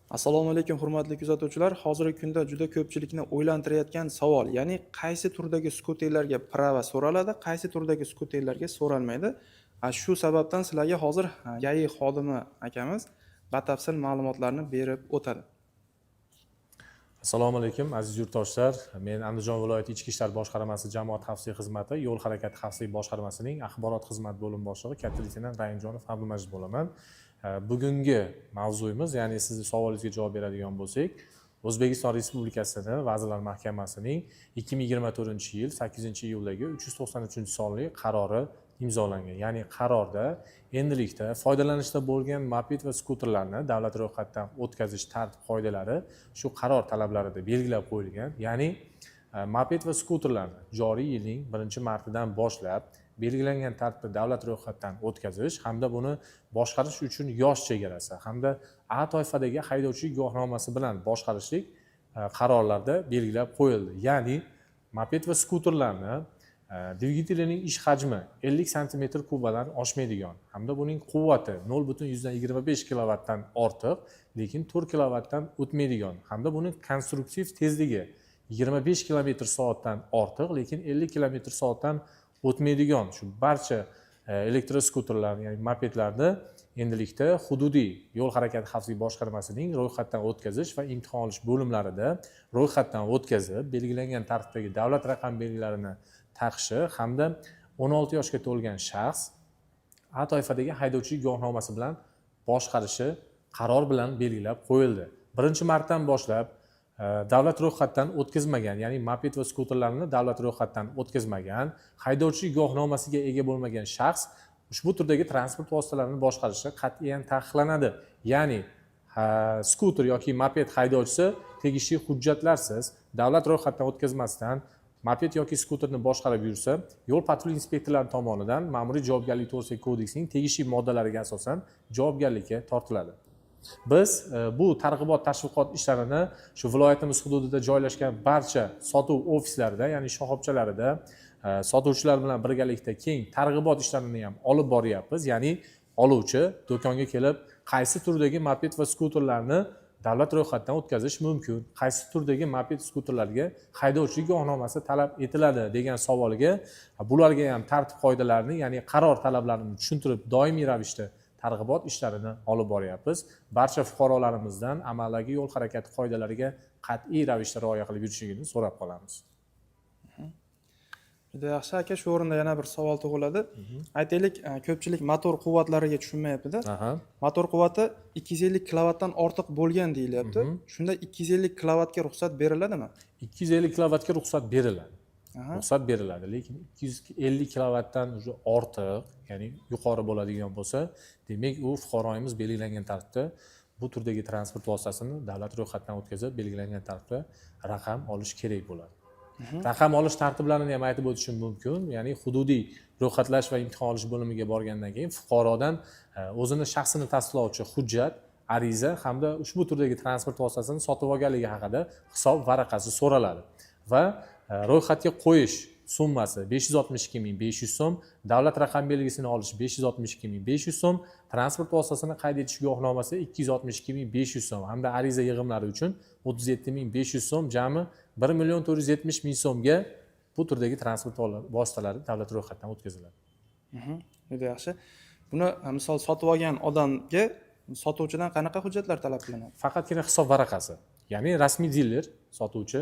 Assalomu alaykum hurmatli kuzatuvchilar. Hozirgi kunda juda ko'pchilikni o'ylantirayotgan savol, ya'ni qaysi turdagi skuterlarga prava so'raladi, qaysi turdagi skuterlarga so'ralmaydi. Shu sababdan sizlarga hozir YAI xodimi akamiz batafsil ma'lumotlarni berib o'tadi. Assalomu alaykum aziz yurtdoshlar. Men Andijon viloyati Ichki ishlar boshqarmasi jamoat xavfsizlik xizmati yo'l harakati xavfsizlik boshqarmasining axborot xizmat bo'lim boshlig'i katta leytenant Rayimjonov Abdumajid bo'laman. Bugungi mavzuyimiz, ya'ni sizning savolingizga javob beradigan bo'lsak, O'zbekiston Respublikasini Vazirlar Mahkamasining 2024-yil 8-iyuldagi 393-sonli qarori imzolangan. Ya'ni qarorda endilikda foydalanishda bo'lgan moped va skuterlarni davlat ro'yxatidan o'tkazish tartib-qoidalari shu qaror talablarida belgilab qo'yilgan. Ya'ni moped va skuterlarni joriy yilning 1-martidan boshlab belgilangan tartibda davlat ro'yxatidan o'tkazish hamda buni boshqarish uchun yosh chegarasi hamda A toifadagi haydovchilik guvohnomasi bilan boshqarishlik qarorlarda belgilab qo'yildi. Ya'ni moped va skuterlarni dvigatelining ish hajmi 50 sm3dan oshmaydigan hamda buning quvvati 0,25 kilovatdan ortiq, lekin 4 kilovatdan o'tmaydigan hamda buning konstruktiv tezligi 25 km/soatdan ortiq, lekin 50 km/soatdan o'tmaydigan shu barcha elektroskuterlar, ya'ni mopedlarni endilikda hududiy yo'l harakati xavfsizlik boshqarmasining ro'yxatdan o'tkazish va imtihon olish bo'limlarida ro'yxatdan o'tkazib, belgilangan tartibdagi davlat raqam belgilarini taqishi hamda 16 yoshga to'lgan shaxs A toifadagi haydovchilik guvohnomasi bilan boshqarishi qaror bilan belgilab qo'yildi. 1-martdan boshlab davlat ro'yxatidan o'tkazmagan, ya'ni moped va skuterlarni davlat ro'yxatidan o'tkazmagan, haydovchilik guvohnomasiga ega bo'lmagan shaxs ushbu turdagi transport vositalarini boshqarishi qat'iyan taqiqlanadi. Ya'ni skuter yoki moped haydovchisi tegishli hujjatlarsiz davlat ro'yxatidan o'tkazmasdan moped yoki skuterni boshqarib yursa, yo'l patrul inspektorlari tomonidan ma'muriy javobgarlik to'g'risidagi kodeksning tegishli moddalariga asosan javobgarlikka tortiladi. Biz bu targ'ibot tashviqot ishlarini shu viloyatimiz hududida joylashgan barcha sotuv ofislarida, ya'ni shoxobchalarida sotuvchilar bilan birgalikda keng targ'ibot ishlarini ham olib boryapmiz. Ya'ni oluvchi do'konga kelib, qaysi turdagi moped va skuterlarni davlat ro'yxatidan o'tkazish mumkin, qaysi turdagi moped skuterlarga haydovchilik guvohnomasi talab etiladi degan savoliga bularga ham tartib qoidalarini, ya'ni qaror talablarini tushuntirib doimiy ravishda targ'ibot ishlarini olib boryapmiz. Barcha fuqarolarimizdan amaldagi yo'l harakati qoidalariga qat'iy ravishda rioya qilib yurishligini so'rab qolamiz. Juda yaxshi aka, shu o'rinda yana bir savol tug'iladi. Aytaylik, ko'pchilik motor quvvatlariga tushunmayapti-da. Motor quvvati 250 kilovatdan ortiq bo'lgan deyilyapti. Shunda 250 kilovatga ruxsat beriladimi? 250 kilovatga ruxsat beriladi. Ruxsat beriladi, lekin 250 kilovatdan ortiq, ya'ni yuqori bo'ladigan bo'lsa, demak u fuqaroimiz belgilangan tartibda bu turdagi transport vositasini davlat ro'yxatidan o'tkazib, belgilangan tartibda raqam olish kerak bo'ladi. Raqam olish tartiblarini ham aytib o'tishim mumkin. Ya'ni hududiy ro'yxatlash va imtihon olish bo'limiga borgandan keyin fuqarodan o'zini shaxsini tasdiqlovchi hujjat, ariza hamda ushbu turdagi transport vositasini sotib olganligi haqida hisob varaqasi so'raladi va ro'yxatga qo'yish summasi 562.500 so'm, davlat raqam belgisini olish 562.500 so'm, transport vositasini qayd etish guvohnomasi 262.500 so'm hamda ariza yig'imlari uchun 37.500 so'm, jami 1.470.000 so'mga bu turdagi transport vositalari davlat ro'yxatidan o'tkaziladi. Juda yaxshi. Buni misol sotib olgan odamga sotuvchidan qanaqa hujjatlar talab qilinadi? Faqatgina hisob varaqasi. Ya'ni rasmiy diler sotuvchi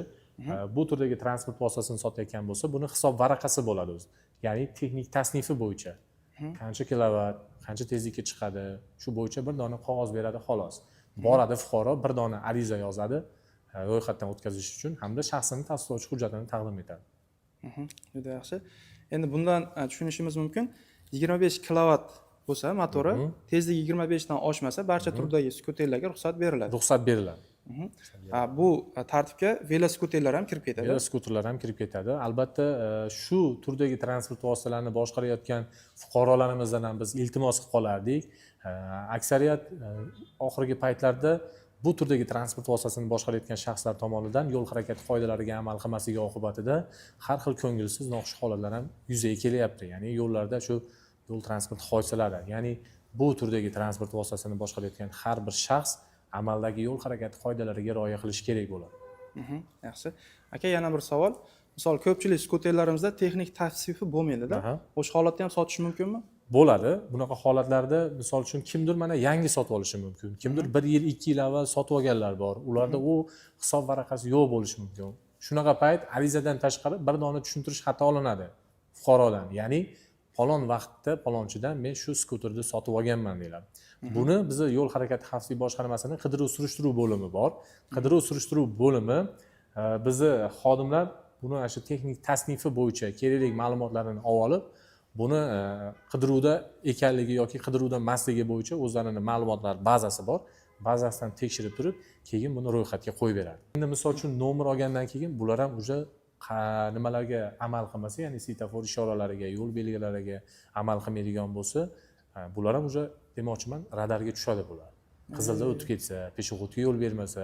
bu turdagi transport vositasini sotayotgan bo'lsa, buni hisob varaqasi bo'ladi o'zi. Ya'ni texnik tasnifi bo'yicha qancha kilovat, qancha tezlikka chiqadi, shu bo'yicha bir dona qog'oz beradi xolos. Boradi fuqaro, bir dona ariza yozadi ro'yxatdan o'tkazish uchun hamda shaxsini tasdiqlovchi hujjatini taqdim etadi. Juda yaxshi. Endi bundan tushunishimiz mumkin, 25 kilovat bo'lsa motori, tezligi 25 dan oshmasa, barcha turdagi skuterlarga ruxsat beriladi. Ruxsat beriladi. Bu tartibga veloskuterlar ham kirib ketadi. Veloskuterlar ham kirib ketadi. Albatta, shu turdagi transport vositalarini boshqarayotgan fuqarolarimizdan ham biz iltimos qilib qolardik. Aksariyat oxirgi paytlarda bu turdagi transport vositasini boshqarayotgan shaxslar tomonidan yo'l harakati qoidalariga amal qilmasligi oqibatida har xil ko'ngilsiz noxush holatlar ham yuzaga kelyapti. Ya'ni yo'llarda shu yo'l transport hodisalari, ya'ni bu turdagi transport vositasini boshqarayotgan har bir shaxs amaldagi yo'l harakati qoidalariga rioya qilish kerak bo'ladi. Yaxshi. Aka, yana bir savol. Misol ko'pchilik skuterlarimizda texnik tavsifi bo'lmaydi-da. Aha. O'sha holatda ham sotish mumkinmi? Bo'ladi. Bunaqa holatlarda misol uchun kimdir mana yangi sotib olishi mumkin. Kimdir 1 yil, 2 yil avval sotib olganlar bor. Ularda u hisob varaqasi yo'q bo'lishi mumkin. Shunaqa payt arizadan tashqari bir dona tushuntirish xati olinadi fuqarodan. Ya'ni falon vaqtda falonchidan men shu skuterni sotib olganman deyiladi. Buni bizni yo'l harakati xavfsizlik boshqarmasining qidiruv surishtiruv bo'limi bor. Qidiruv surishtiruv bo'limi bizni xodimlar buni shu texnik tasnifi bo'yicha kerakli ma'lumotlarni olib, buni qidiruvda ekanligi yoki qidiruvda emasligi bo'yicha o'zlarining ma'lumotlar bazasi bor. Bazasidan tekshirib turib, keyin buni ro'yxatga qo'yib beradi. Endi misol uchun nomer olgandan keyin bular ham o'sha nimalarga amal qilmasa, ya'ni svetofor ishoralariga, yo'l belgilariga amal qilmaydigan bo'lsa, bular ham o'sha demoqchiman, radarga tushadi bular. Qizilda o'tib ketsa, peshobodga yo'l bermasa,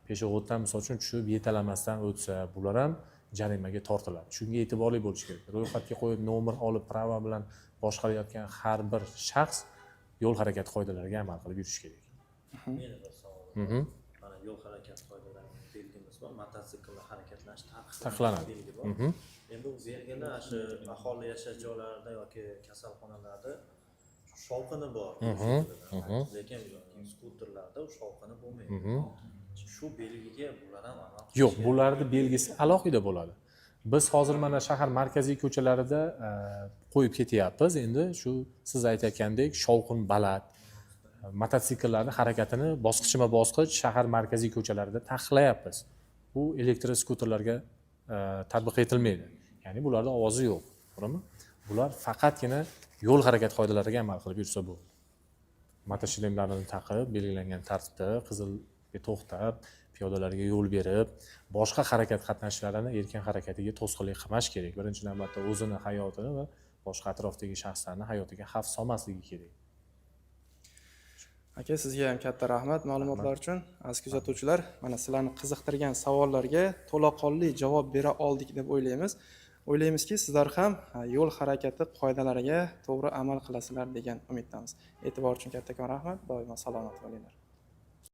peshoboddan misol uchun tushib yetalamasdan o'tsa, bular ham jarimaga tortiladi. Shunga e'tiborli bo'lish kerak. Ro'yxatga qo'yib nomer olib prava bilan boshqarayotgan har bir shaxs yo'l harakati qoidalariga amal qilib yurishi kerak. Meni bir savolim. Mana yo'l harakati qoidalarining belgimiz bor. Mototsikllar harakatlanish taqiqlanadi. belgi bor. Endi u belgilar shu aholi yashash joylarida yoki kasalxonalarda shovqini bor. Lekin skuterlarda u shovqini bo'lmaydi. Shu belgiga bular ham amal qilish Yo'q, bularning belgisi alohida bo'ladi. Biz hozir mana shahar markaziy ko'chalarida qo'yib ketyapmiz. Endi shu siz aytayotgandek shovqin baland mototsikllarning harakatini bosqichma-bosqich shahar markaziy ko'chalarida taqiqlayapmiz. Bu elektroskuterlarga tatbiq etilmaydi. Ya'ni bularda ovozi yo'q, to'g'rimi? Bular faqatgina yo'l harakati qoidalariga amal qilib yursa bu. Motoshlemlarni taqib, belgilangan tartibda qizilga to'xtab, piyodalarga yo'l berib, boshqa harakat qatnashchilarini erkin harakatiga to'sqinlik qilmash kerak. Birinchi navbatda o'zini hayotini va boshqa atrofdagi shaxslarning hayotiga xavf solmasligi kerak. Aka, sizga ham katta rahmat ma'lumotlar uchun. Aziz kuzatuvchilar, mana sizlarni qiziqtirgan savollarga to'laqonli javob bera oldik deb o'ylaymiz. O'ylaymizki, sizlar ham yo'l harakati qoidalariga to'g'ri amal qilasizlar degan umiddamiz. E'tibor uchun kattakon rahmat. Doimo salomat bo'linglar.